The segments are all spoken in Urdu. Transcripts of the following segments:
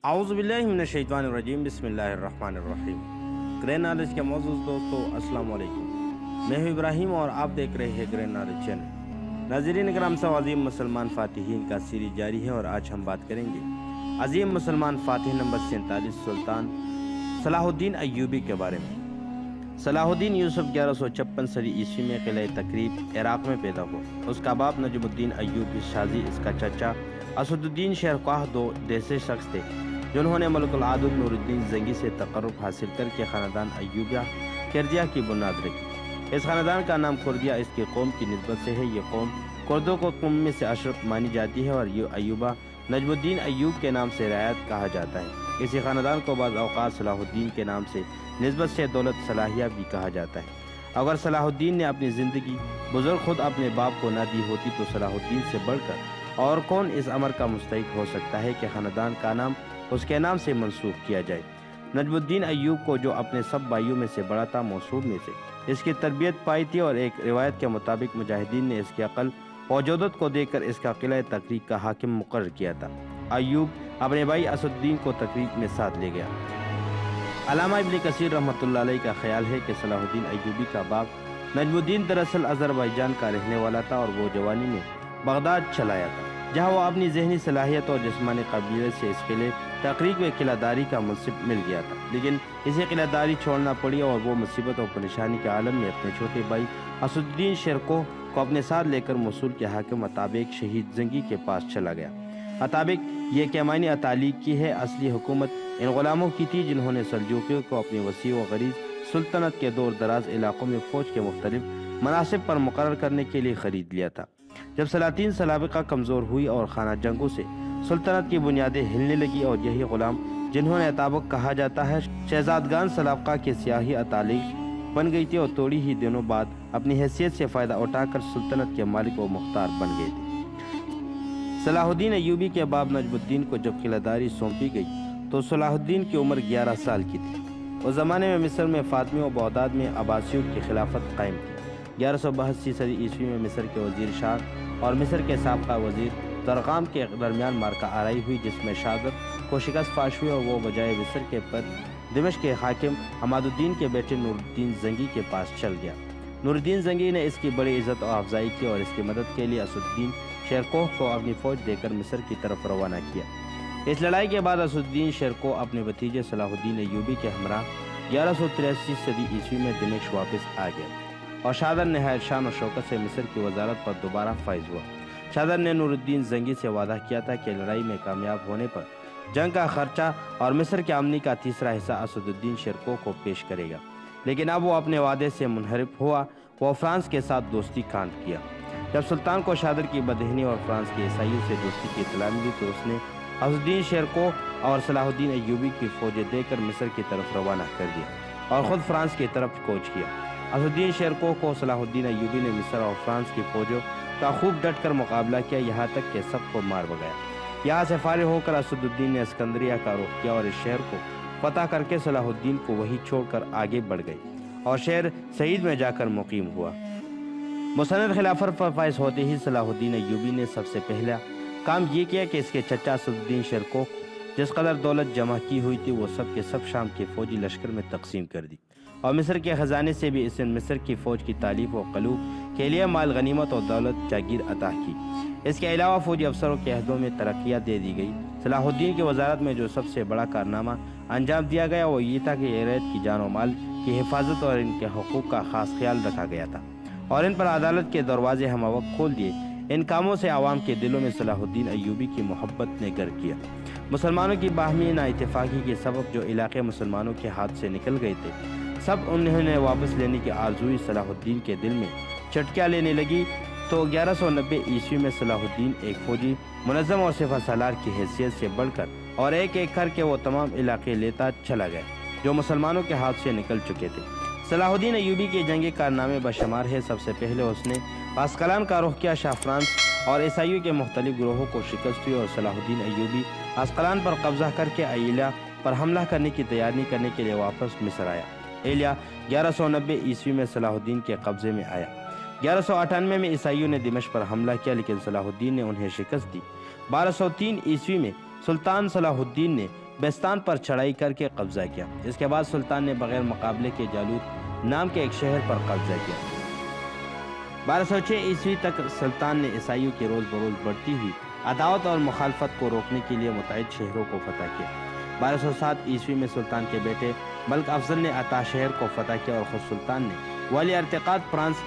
اعوذ باللہ من الشیطان الرجیم، بسم اللہ الرحمن الرحیم۔ گرین نالج کے معزز دوستو، السلام علیکم۔ میں ہوں ابراہیم اور آپ دیکھ رہے ہیں گرین نالج چینل۔ ناظرین اکرام، سو عظیم مسلمان فاتحین کا سیریز جاری ہے اور آج ہم بات کریں گے عظیم مسلمان فاتح نمبر 47 سلطان صلاح الدین ایوبی کے بارے میں۔ صلاح الدین یوسف 1156 صدی عیسوی میں قلعہ تقریب عراق میں پیدا ہوا۔ اس کا باپ نجم الدین ایوبی شازی، اس کا چچا اسد الدین شیرخواہ دو ایسے شخص تھے جنہوں نے ملک العدد نور الدین زنگی سے تقرب حاصل کر کے خاندان ایوبیہ کردیہ کی بنیاد رکھی۔ اس خاندان کا نام کردیہ اس کی قوم کی نسبت سے ہے۔ یہ قوم کردوں کو قوم میں سے اشرف مانی جاتی ہے اور یہ ایوبہ نجم الدین ایوب کے نام سے رعایت کہا جاتا ہے۔ اسی خاندان کو بعض اوقات صلاح الدین کے نام سے نسبت سے دولت صلاحیہ بھی کہا جاتا ہے۔ اگر صلاح الدین نے اپنی زندگی بزرگ خود اپنے باپ کو نہ دی ہوتی تو صلاح الدین سے بڑھ کر اور کون اس امر کا مستحق ہو سکتا ہے کہ خاندان کا نام اس کے نام سے منسوخ کیا جائے۔ نجم الدین ایوب کو، جو اپنے سب بھائیوں میں سے بڑا تھا، موصول میں سے اس کی تربیت پائی تھی اور ایک روایت کے مطابق مجاہدین نے اس کی عقل و جودت کو دیکھ کر اس کا قلعہ تقریب کا حاکم مقرر کیا تھا۔ ایوب اپنے بھائی اسد الدین کو تقریب میں ساتھ لے گیا۔ علامہ ابن کثیر رحمۃ اللہ علیہ کا خیال ہے کہ صلاح الدین ایوبی کا باپ نجم الدین دراصل آذربائیجان کا رہنے والا تھا اور وہ جوانی میں بغداد چلا آیا تھا، جہاں وہ اپنی ذہنی صلاحیت اور جسمانی قابلیت سے اس قلعے تقریب میں قلعہ داری کا منصب مل گیا تھا، لیکن اسے قلعہ داری چھوڑنا پڑی اور وہ مصیبت اور پریشانی کے عالم میں اپنے چھوٹے بھائی اسد الدین شیرخواہ کو اپنے ساتھ لے کر موصول کے حاکم عطابیک شہید زنگی کے پاس چلا گیا۔ عطابیک یہ کیمانی عطالیق کی ہے، اصلی حکومت ان غلاموں کی تھی جنہوں نے سلجوقیوں کو اپنی وسیع و غریض سلطنت کے دور دراز علاقوں میں فوج کے مختلف مناصب پر مقرر کرنے کے لیے خرید لیا تھا۔ جب سلاطین سابقہ کمزور ہوئی اور خانہ جنگوں سے سلطنت کی بنیادیں ہلنے لگی اور یہی غلام جنہوں نے عطابک کہا جاتا ہے شہزادگان سابقہ کے سیاہی عطالیق بن گئی تھی اور تھوڑی ہی دنوں بعد اپنی حیثیت سے فائدہ اٹھا کر سلطنت کے مالک و مختار بن گئے تھے۔ صلاح الدین ایوبی کے باپ نجم الدین کو جب قلعہ داری سونپی گئی تو صلاح الدین کی عمر 11 سال کی تھی۔ اس زمانے میں مصر میں فاطمی و بغداد میں عباسیوں کی خلافت قائم تھی۔ 1182 صدی عیسوی میں مصر کے وزیر شاہ اور مصر کے سابقہ وزیر زرقام کے درمیان معرکہ آرائی ہوئی، جس میں شاگرد کو شکست فاش ہوئی اور وہ بجائے مصر کے پد دمشق کے حاکم حماد الدین کے بیٹے نور الدین زنگی کے پاس چل گیا۔ نور الدین زنگی نے اس کی بڑی عزت و افزائی کی اور اس کی مدد کے لیے اسد الدین شیرخواہ کو اپنی فوج دے کر مصر کی طرف روانہ کیا۔ اس لڑائی کے بعد اسد الدین شیرخواہ اپنے بھتیجے صلاح الدین ایوبی کے ہمراہ 1183 صدی عیسوی میں دمشق واپس آ گیا اور شادر نہایت شان و شوکت سے مصر کی وزارت پر دوبارہ فائز ہوا۔ شادر نے نور الدین زنگی سے وعدہ کیا تھا کہ لڑائی میں کامیاب ہونے پر جنگ کا خرچہ اور مصر کی آمدنی کا تیسرا حصہ اسد الدین شیرخواہ کو پیش کرے گا، لیکن اب وہ اپنے وعدے سے منحرف ہوا۔ وہ فرانس کے ساتھ دوستی کاند کیا۔ جب سلطان کو شادر کی بدہنی اور فرانس کے عیسائیوں سے دوستی کی اطلاع ملی تو اس نے اسد الدین شیرخواہ اور صلاح الدین ایوبی کی فوجیں دے کر مصر کی طرف روانہ کر دیا اور خود فرانس کی طرف کوچ کیا۔ اسد الدین شیرخواہ کو صلاح الدین ایوبی نے مصر اور فرانس کی فوجوں کا خوب ڈٹ کر مقابلہ کیا، یہاں تک کہ سب کو مار بگایا۔ یہاں سے فارغ ہو کر اسد الدین نے اسکندریہ کا رخ کیا اور اس شہر کو فتح کر کے صلاح الدین کو وہی چھوڑ کر آگے بڑھ گئی اور شہر سعید میں جا کر مقیم ہوا۔ مسند خلافت پر فائز ہوتے ہی صلاح الدین ایوبی نے سب سے پہلا کام یہ کیا کہ اس کے چچا اسد الدین شیرخواہ جس قدر دولت جمع کی ہوئی تھی وہ سب کے سب شام کے فوجی لشکر میں تقسیم کر دی اور مصر کے خزانے سے بھی اس نے مصر کی فوج کی تعلیف و قلوب کے لیے مال غنیمت اور دولت جاگیر عطا کی۔ اس کے علاوہ فوجی افسروں کے عہدوں میں ترقیات دے دی گئی۔ صلاح الدین کی وزارت میں جو سب سے بڑا کارنامہ انجام دیا گیا وہ یہ تھا کہ ایرت کی جان و مال کی حفاظت اور ان کے حقوق کا خاص خیال رکھا گیا تھا اور ان پر عدالت کے دروازے ہمہ وقت کھول دیے۔ ان کاموں سے عوام کے دلوں میں صلاح الدین ایوبی کی محبت نے گر کیا۔ مسلمانوں کی باہمی نا اتفاقی کے سبب جو علاقے مسلمانوں کے ہاتھ سے نکل گئے تھے سب انہوں نے واپس لینے کی آرزوئی صلاح الدین کے دل میں چٹکیاں لینے لگی تو 1190 عیسوی میں صلاح الدین ایک فوجی منظم اور سپہ سالار کی حیثیت سے بڑھ کر اور ایک ایک کر کے وہ تمام علاقے لیتا چلا گیا جو مسلمانوں کے ہاتھ سے نکل چکے تھے۔ صلاح الدین ایوبی کے جنگی کارنامے بشمار ہے۔ سب سے پہلے اس نے عسقلان کا رخ کیا۔ شاہ فرانس اور عیسائیوں کے مختلف گروہوں کو شکست ہوئی اور صلاح الدین ایوبی عسقلان پر قبضہ کر کے ایلیہ پر حملہ کرنے کی تیاری کرنے کے لیے واپس مصر آیا۔ ایلیہ 1190 عیسوی میں صلاح الدین کے قبضے میں آیا۔ 1198 میں عیسائیوں نے دمشق پر حملہ کیا لیکن صلاح الدین نے انہیں شکست دی۔ 1203 عیسوی میں سلطان صلاح الدین نے بیستان پر چڑھائی کر کے قبضہ کیا۔ اس کے بعد سلطان نے بغیر مقابلے کے جالوت نام کے ایک شہر پر قبضہ کیا۔ 1206 عیسوی تک سلطان نے عیسائیوں کی روز بروز بڑھتی ہوئی عداوت اور مخالفت کو روکنے کے لیے متعدد شہروں کو فتح کیا۔ 1207 عیسوی میں سلطان کے بیٹے ملک افضل نے عطا شہر کو فتح کیا اور خود سلطان نے ولی ارتقاط فرانس۔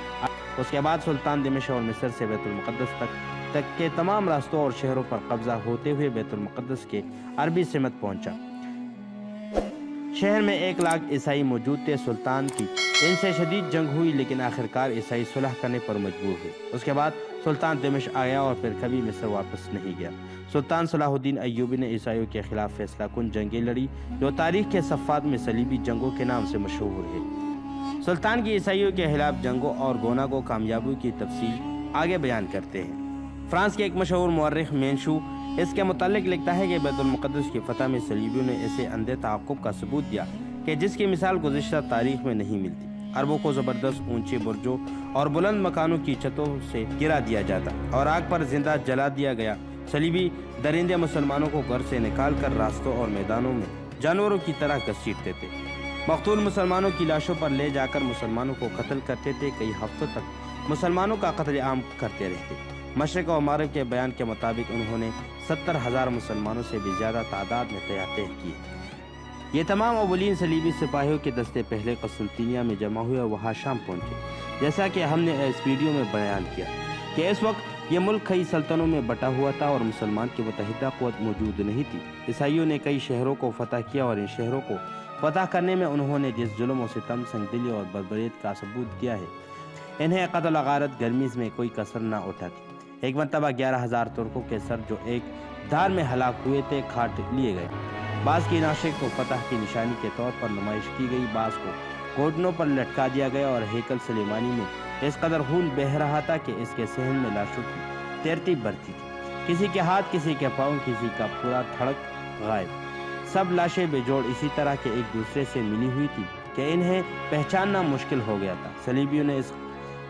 اس کے بعد سلطان دمشق اور مصر سے بیت المقدس تک کے تمام راستوں اور شہروں پر قبضہ ہوتے ہوئے بیت المقدس کے عربی سمت پہنچا۔ شہر میں 1 لاکھ عیسائی موجود تھے۔ سلطان کی ان سے شدید جنگ ہوئی، لیکن آخرکار عیسائی صلح کرنے پر مجبور ہوئے۔ اس کے بعد سلطان دمشق آیا اور پھر کبھی مصر واپس نہیں گیا۔ سلطان صلاح الدین ایوبی نے عیسائیوں کے خلاف فیصلہ کن جنگیں لڑی، جو تاریخ کے صفحات میں صلیبی جنگوں کے نام سے مشہور ہے۔ سلطان کی عیسائیوں کے خلاف جنگوں اور گوناگو کامیابیوں کی تفصیل آگے بیان کرتے ہیں۔ فرانس کے ایک مشہور مورخ مینشو اس کے متعلق لکھتا ہے کہ بیت المقدس کی فتح میں صلیبیوں نے ایسے اندھے تعاقب کا ثبوت دیا کہ جس کی مثال گزشتہ تاریخ میں نہیں ملتی۔ عربوں کو زبردست اونچے برجوں اور بلند مکانوں کی چھتوں سے گرا دیا جاتا اور آگ پر زندہ جلا دیا گیا۔ صلیبی درندے مسلمانوں کو گھر سے نکال کر راستوں اور میدانوں میں جانوروں کی طرح گھسیٹتے تھے۔ مقتول مسلمانوں کی لاشوں پر لے جا کر مسلمانوں کو قتل کرتے تھے۔ کئی ہفتوں تک مسلمانوں کا قتل عام کرتے رہتے۔ مشرق و مغرب کے بیان کے مطابق انہوں نے 70,000 مسلمانوں سے بھی زیادہ تعداد میں طے کیے۔ یہ تمام اولین صلیبی سپاہیوں کے دستے پہلے قسطنطنیہ میں جمع ہوئے اور وہاں شام پہنچے۔ جیسا کہ ہم نے اس ویڈیو میں بیان کیا کہ اس وقت یہ ملک کئی سلطنتوں میں بٹا ہوا تھا اور مسلمان کی متحدہ قوت موجود نہیں تھی۔ عیسائیوں نے کئی شہروں کو فتح کیا اور ان شہروں کو فتح کرنے میں انہوں نے جس ظلم و ستم، سنگ دلی اور بربریت کا ثبوت دیا ہے، انہیں قتل و غارت گرمیز میں کوئی کسر نہ اٹھاتی۔ ایک مرتبہ 11,000 ترکوں کے سر جو ایک دھار میں ہلاک ہوئے تھے کاٹ لیے گئے۔ بعض کی ناشک کو فتح کی نشانی کے طور پر نمائش کی گئی، بعض کو گھوٹنوں پر لٹکا دیا گیا اور ہیکل سلیمانی میں اس قدر خون بہہ رہا تھا کہ اس کے صحن میں لاشوں کی تیرتی بڑھتی تھی۔ کسی کے ہاتھ، کسی کے پاؤں، کسی کا پورا تھڑک غائب۔ سب لاشیں بے جوڑ اسی طرح کے ایک دوسرے سے ملی ہوئی تھی کہ انہیں پہچاننا مشکل ہو گیا تھا۔ صلیبیوں نے اس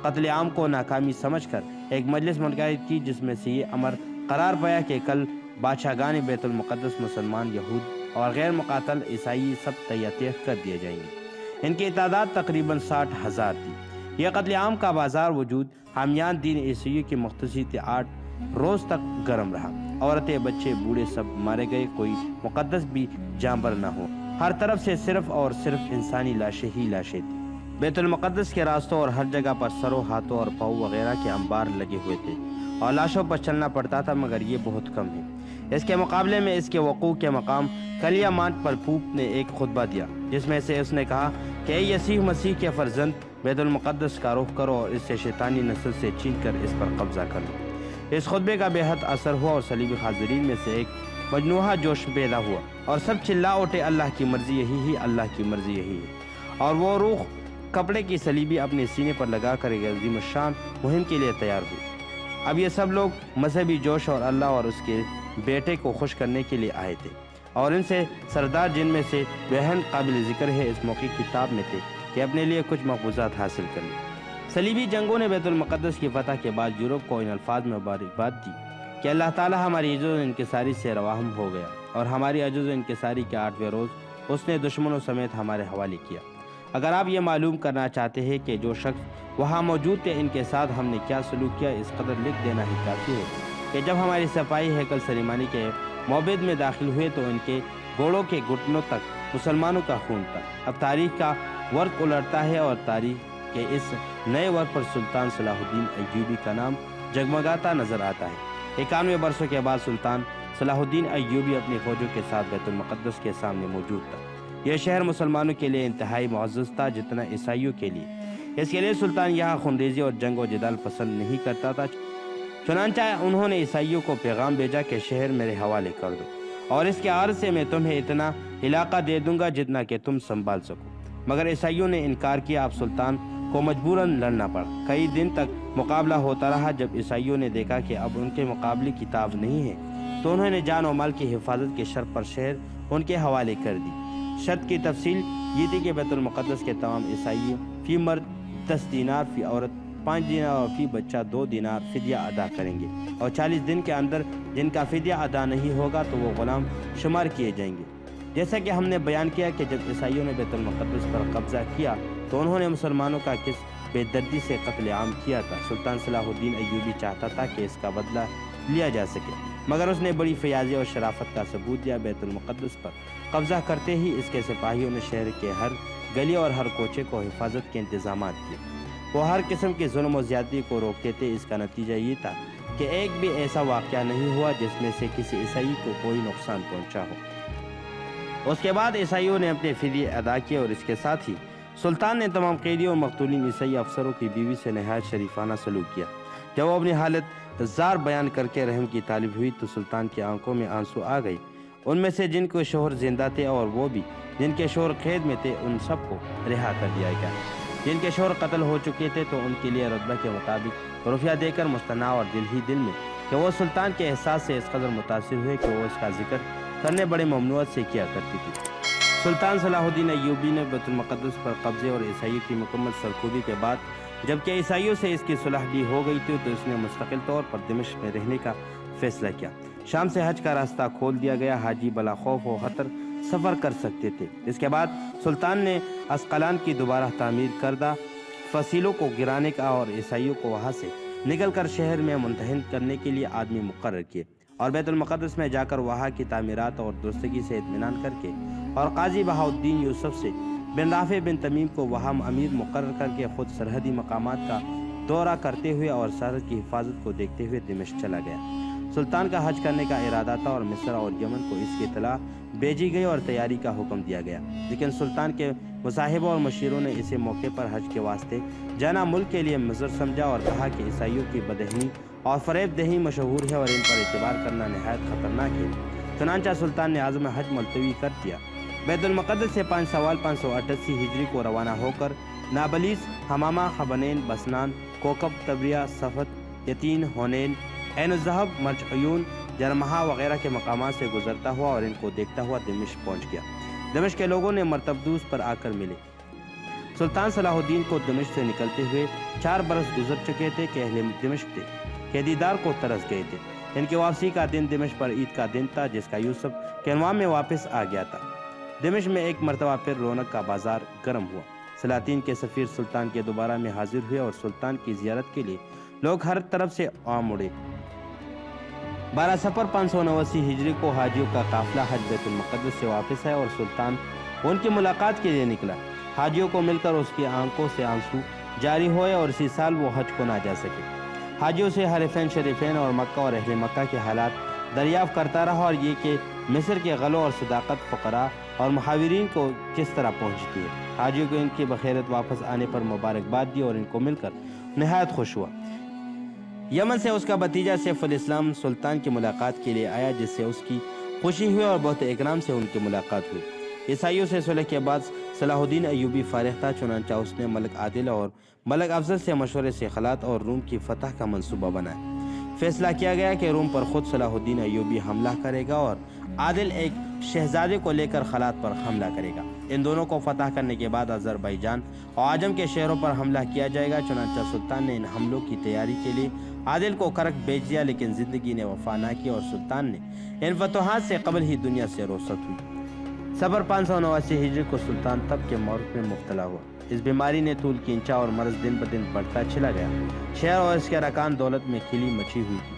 قتل عام کو ناکامی سمجھ کر ایک مجلس منعقد کی، جس میں سے یہ امر قرار پایا کہ کل بادشاہگان بیت المقدس مسلمان، یہود اور غیر مقاتل عیسائی سب تیہ کر دیے جائیں گے۔ ان کی تعداد تقریباً 60,000 تھی۔ یہ قتل عام کا بازار وجود حامیان دین عیسائیوں کی مختصی 8 روز تک گرم رہا۔ عورتیں، بچے، بوڑھے سب مارے گئے، کوئی مقدس بھی جانبر نہ ہو۔ ہر طرف سے صرف اور صرف انسانی لاشیں ہی لاشیں تھیں۔ بیت المقدس کے راستوں اور ہر جگہ پر سروں، ہاتھوں اور پاؤں وغیرہ کے انبار لگے ہوئے تھے اور لاشوں پر چلنا پڑتا تھا، مگر یہ بہت کم ہے۔ اس کے مقابلے میں اس کے وقوع کے مقام کلیامانٹ پر پوپ نے ایک خطبہ دیا، جس میں سے اس نے کہا کہ اے یسوع مسیح کے فرزند، بیت المقدس کا رخ کرو اور اس سے شیطانی نسل سے چھین کر اس پر قبضہ کر لو۔ اس خطبے کا بے حد اثر ہوا اور صلیبی حاضرین میں سے ایک مجنوعہ جوش پیدا ہوا اور سب چلا اٹھے، اللہ کی مرضی یہی ہے، اللہ کی مرضی یہی ہے۔ اور وہ روح کپڑے کی صلیبی اپنے سینے پر لگا کر ایک عظیم الشان مہم کے لیے تیار ہوئی۔ اب یہ سب لوگ مذہبی جوش اور اللہ اور اس کے بیٹے کو خوش کرنے کے لیے آئے تھے، اور ان سے سردار، جن میں سے بہن قابل ذکر ہے، اس موقع کتاب میں تھے کہ اپنے لیے کچھ مقبوضات حاصل کر لیں۔ صلیبی جنگوں نے بیت المقدس کی فتح کے بعد یورپ کو ان الفاظ میں مبارکباد دی کہ اللہ تعالیٰ ہماری عجز و انکساری سے رواہم ہو گیا، اور ہماری عجز و انکساری کے 8ویں روز اس نے دشمنوں سمیت ہمارے حوالے کیا۔ اگر آپ یہ معلوم کرنا چاہتے ہیں کہ جو شخص وہاں موجود تھے ان کے ساتھ ہم نے کیا سلوک کیا، اس قدر لکھ دینا ہی کافی ہے کہ جب ہماری صفائی ہیکل سلیمانی کے موبد میں داخل ہوئے تو ان کے گھوڑوں کے گھٹنوں تک مسلمانوں کا خون تھا۔ اب تاریخ کا ورق الٹتا ہے اور تاریخ کے اس نئے ورق پر سلطان صلاح الدین ایوبی کا نام جگمگاتا نظر آتا ہے۔ 91 برسوں کے بعد سلطان صلاح الدین ایوبی اپنی فوجوں کے ساتھ بیت المقدس کے سامنے موجود تھا۔ یہ شہر مسلمانوں کے لیے انتہائی معزز تھا جتنا عیسائیوں کے لیے۔ اس کے لیے سلطان یہاں خونریزی اور جنگ و جدال پسند نہیں کرتا تھا، چنانچہ انہوں نے عیسائیوں کو پیغام بھیجا کہ شہر میرے حوالے کر دو، اور اس کے عرض سے میں تمہیں اتنا علاقہ دے دوں گا جتنا کہ تم سنبھال سکو۔ مگر عیسائیوں نے انکار کیا۔ اب سلطان کو مجبوراً لڑنا پڑا۔ کئی دن تک مقابلہ ہوتا رہا۔ جب عیسائیوں نے دیکھا کہ اب ان کے مقابلے کتاب نہیں ہے تو انہوں نے جان و مال کی حفاظت کے شرط پر شہر ان کے حوالے کر دی۔ شرط کی تفصیل یہ تھی کہ بیت المقدس کے تمام عیسائی فی مرد 10 دینار، فی عورت 5 دینار اور فی بچہ 2 دینار فدیہ ادا کریں گے، اور 40 دن کے اندر جن کا فدیہ ادا نہیں ہوگا تو وہ غلام شمار کیے جائیں گے۔ جیسا کہ ہم نے بیان کیا کہ جب عیسائیوں نے بیت المقدس پر قبضہ کیا تو انہوں نے مسلمانوں کا کس بے دردی سے قتل عام کیا تھا۔ سلطان صلاح الدین ایوبی چاہتا تھا کہ اس کا بدلہ لیا جا سکے، مگر اس نے بڑی فیاضی اور شرافت کا ثبوت دیا۔ بیت المقدس پر قبضہ کرتے ہی اس کے سپاہیوں نے شہر کے ہر گلی اور ہر کوچے کو حفاظت کے انتظامات کیے۔ وہ ہر قسم کے ظلم و زیادتی کو روکتے تھے۔ اس کا نتیجہ یہ تھا کہ ایک بھی ایسا واقعہ نہیں ہوا جس میں سے کسی عیسائی کو کوئی نقصان پہنچا ہو۔ اس کے بعد عیسائیوں نے اپنے فدیے ادا کیے اور اس کے ساتھ ہی سلطان نے تمام قیدیوں اور مقتولین عیسائی افسروں کی بیوی سے نہایت شریفانہ سلوک کیا۔ جب وہ اپنی حالت زار بیان کر کے رحم کی طالب ہوئی تو سلطان کی آنکھوں میں آنسو آ گئی۔ ان میں سے جن کے شوہر زندہ تھے اور وہ بھی جن کے شوہر قید میں تھے، ان سب کو رہا کر دیا گیا۔ جن کے شوہر قتل ہو چکے تھے تو ان کے لیے رتبہ کے مطابق روپیہ دے کر مستناع، اور دل ہی دل میں کہ وہ سلطان کے احساس سے اس قدر متاثر ہوئے کہ وہ اس کا ذکر کرنے بڑے ممنوعات سے کیا کرتی تھی۔ سلطان صلاح الدین ایوبی نے بیت المقدس پر قبضے اور عیسائیوں کی مکمل سرکوبی کے بعد جبکہ عیسائیوں سے اس کی صلح بھی ہو گئی تھی تو اس نے مستقل طور پر دمشق میں رہنے کا فیصلہ کیا۔ شام سے حج کا راستہ کھول دیا گیا۔ حاجی بلا خوف و خطر سفر کر سکتے تھے۔ اس کے بعد سلطان نے اسقلان کی دوبارہ تعمیر کردہ فصیلوں کو گرانے کا اور عیسائیوں کو وہاں سے نکل کر شہر میں منتقل کرنے کے لیے آدمی مقرر کیے اور بیت المقدس میں جا کر وہاں کی تعمیرات اور درستگی سے اطمینان کر کے اور قاضی بہاؤالدین یوسف سے بن رافع بن تمیم کو وہاں امیر مقرر کر کے خود سرحدی مقامات کا دورہ کرتے ہوئے اور سرحد کی حفاظت کو دیکھتے ہوئے دمشق چلا گیا۔ سلطان کا حج کرنے کا ارادہ تھا اور مصر اور یمن کو اس کی اطلاع بھیجی گئی اور تیاری کا حکم دیا گیا، لیکن سلطان کے مصاحبوں اور مشیروں نے اسے موقع پر حج کے واسطے جانا ملک کے لیے مضر سمجھا اور کہا کہ عیسائیوں کی بدہنی اور فریب دہی مشہور ہے اور ان پر اعتبار کرنا نہایت خطرناک ہے۔ چنانچہ سلطان نے عزم حج ملتوی کر دیا۔ بیت المقدس سے 5 سوال 588 ہجری کو روانہ ہو کر نابلیس، حمامہ، خبنین، بسنان، کوکب، تبریہ، صفت، یتین، ہونین، عین الذہب، مرج عیون، جرمہا وغیرہ کے مقامات سے گزرتا ہوا اور ان کو دیکھتا ہوا دمشق پہنچ گیا۔ دمشق کے لوگوں نے مرتبدوس پر آ کر ملے۔ سلطان صلاح الدین کو دمشق سے نکلتے ہوئے 4 برس گزر چکے تھے کہ اہل دمشق تھے کہ دیدار کو ترس گئے تھے۔ ان کی واپسی کا دن دمشق پر عید کا دن تھا جس کا یوسف کینوان میں واپس آ گیا تھا۔ دمشق میں ایک مرتبہ پھر رونق کا بازار گرم ہوا۔ سلاطین کے سفیر سلطان کے دوبارہ میں حاضر ہوئے اور سلطان کی زیارت کے لیے لوگ ہر طرف سے عام اڑے۔ 12 صفر 589 ہجری کو حاجیوں کا قافلہ حج بیت المقدس سے واپس آیا اور سلطان ان کی ملاقات کے لیے نکلا۔ حاجیوں کو مل کر اس کی آنکھوں سے آنسو جاری ہوئے اور اسی سال وہ حج کو نہ جا سکے۔ حاجیوں سے حرفین شریفین اور مکہ اور اہل مکہ کے حالات دریافت کرتا رہا اور یہ کہ مصر کے غلو اور صداقت فقراء اور محاورین کو کس طرح پہنچتی ہے۔ حاجیوں کو ان کی بخیرت واپس آنے پر مبارکباد دی اور ان کو مل کر نہایت خوش ہوا۔ یمن سے اس کا بھتیجا سیف الاسلام سلطان کی ملاقات کے لیے آیا جس سے اس کی خوشی ہوئی اور بہت اکرام سے ان کی ملاقات ہوئی۔ عیسائیوں سے صلح کے بعد صلاح الدین ایوبی فارغ تھا، چنانچہ اس نے ملک عادل اور ملک افضل سے مشورے سے خلات اور روم کی فتح کا منصوبہ بنایا۔ فیصلہ کیا گیا کہ روم پر خود صلاح الدین ایوبی حملہ کرے گا اور عادل ایک شہزادے کو لے کر خلات پر حملہ کرے گا۔ ان دونوں کو فتح کرنے کے بعد آذربائیجان اور عجم کے شہروں پر حملہ کیا جائے گا۔ چنانچہ سلطان نے ان حملوں کی تیاری کے لیے عادل کو کرک بھیج دیا، لیکن زندگی نے وفا نہ کی اور سلطان نے ان فتوحات سے قبل ہی دنیا سے رخصت ہوئی۔ صفر 589 ہجری کو سلطان تب کے مرض میں مبتلا ہوا۔ اس بیماری نے طول کھینچا اور مرض دن بدن بڑھتا چلا گیا۔ شہر اور اس کے ارکان دولت میں کھلی مچی ہوئی تھی۔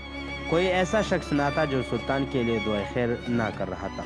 کوئی ایسا شخص نہ تھا جو سلطان کے لیے دعائے خیر نہ کر رہا تھا،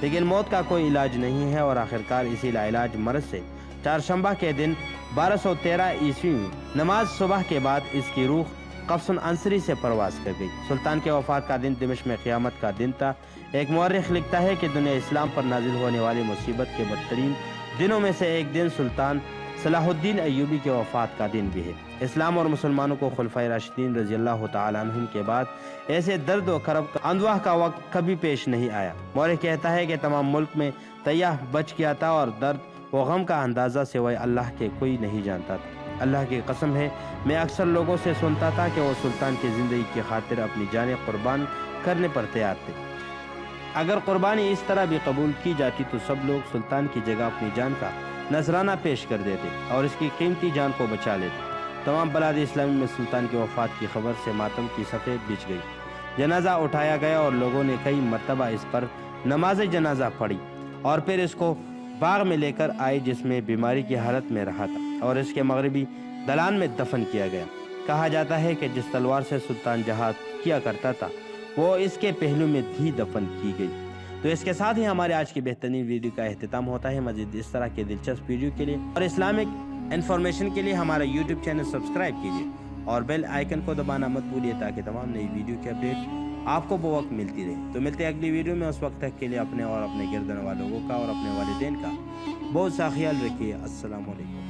لیکن موت کا کوئی علاج نہیں ہے اور آخرکار اسی لاعلاج مرض سے چہارشنبہ کے دن 1213 عیسوی میں نماز صبح کے بعد اس کی روح قفص عنصری سے پرواز کر گئی۔ سلطان کے وفات کا دن دمشق میں قیامت کا دن تھا۔ ایک مورخ لکھتا ہے کہ دنیا اسلام پر نازل ہونے والی مصیبت کے بدترین دنوں میں سے ایک دن سلطان صلاح الدین ایوبی کے وفات کا دن بھی ہے۔ اسلام اور مسلمانوں کو خلفائے راشدین رضی اللہ تعالیٰ عنہم کے بعد ایسے درد و کرب کا اندوہ کا وقت کبھی پیش نہیں آیا۔ مورخ کہتا ہے کہ تمام ملک میں تیہ بچ گیا تھا اور درد و غم کا اندازہ سوائے اللہ کے کوئی نہیں جانتا تھا۔ اللہ کی قسم ہے میں اکثر لوگوں سے سنتا تھا کہ وہ سلطان کی زندگی کی خاطر اپنی جانیں قربان کرنے پر تیار تھے۔ اگر قربانی اس طرح بھی قبول کی جاتی تو سب لوگ سلطان کی جگہ اپنی جان کا نذرانہ پیش کر دیتے اور اس کی قیمتی جان کو بچا لیتے۔ تمام بلاد اسلامی میں سلطان کی وفات کی خبر سے ماتم کی صفحے بچھ گئی۔ جنازہ اٹھایا گیا اور لوگوں نے کئی مرتبہ اس پر نماز جنازہ پڑھی اور پھر اس کو باغ میں لے کر آئے جس میں بیماری کی حالت میں رہا تھا اور اس کے مغربی دلان میں دفن کیا گیا۔ کہا جاتا ہے کہ جس تلوار سے سلطان جہاد کیا کرتا تھا وہ اس کے پہلو میں بھی دفن کی گئی۔ تو اس کے ساتھ ہی ہمارے آج کی بہترین ویڈیو کا اختتام ہوتا ہے۔ مزید اس طرح کے دلچسپ ویڈیو کے لیے اور اسلامک انفارمیشن کے لیے ہمارا یوٹیوب چینل سبسکرائب کیجیے اور بیل آئیکن کو دبانا مت بھولیے تاکہ تمام نئی ویڈیو کی اپڈیٹ آپ کو بوقت ملتی رہے۔ تو ملتے ہیں اگلی ویڈیو میں، اس وقت تک کے لیے اپنے اور اپنے گردن والوں کا اور اپنے والدین کا بہت سا خیال رکھیے۔ السلام علیکم۔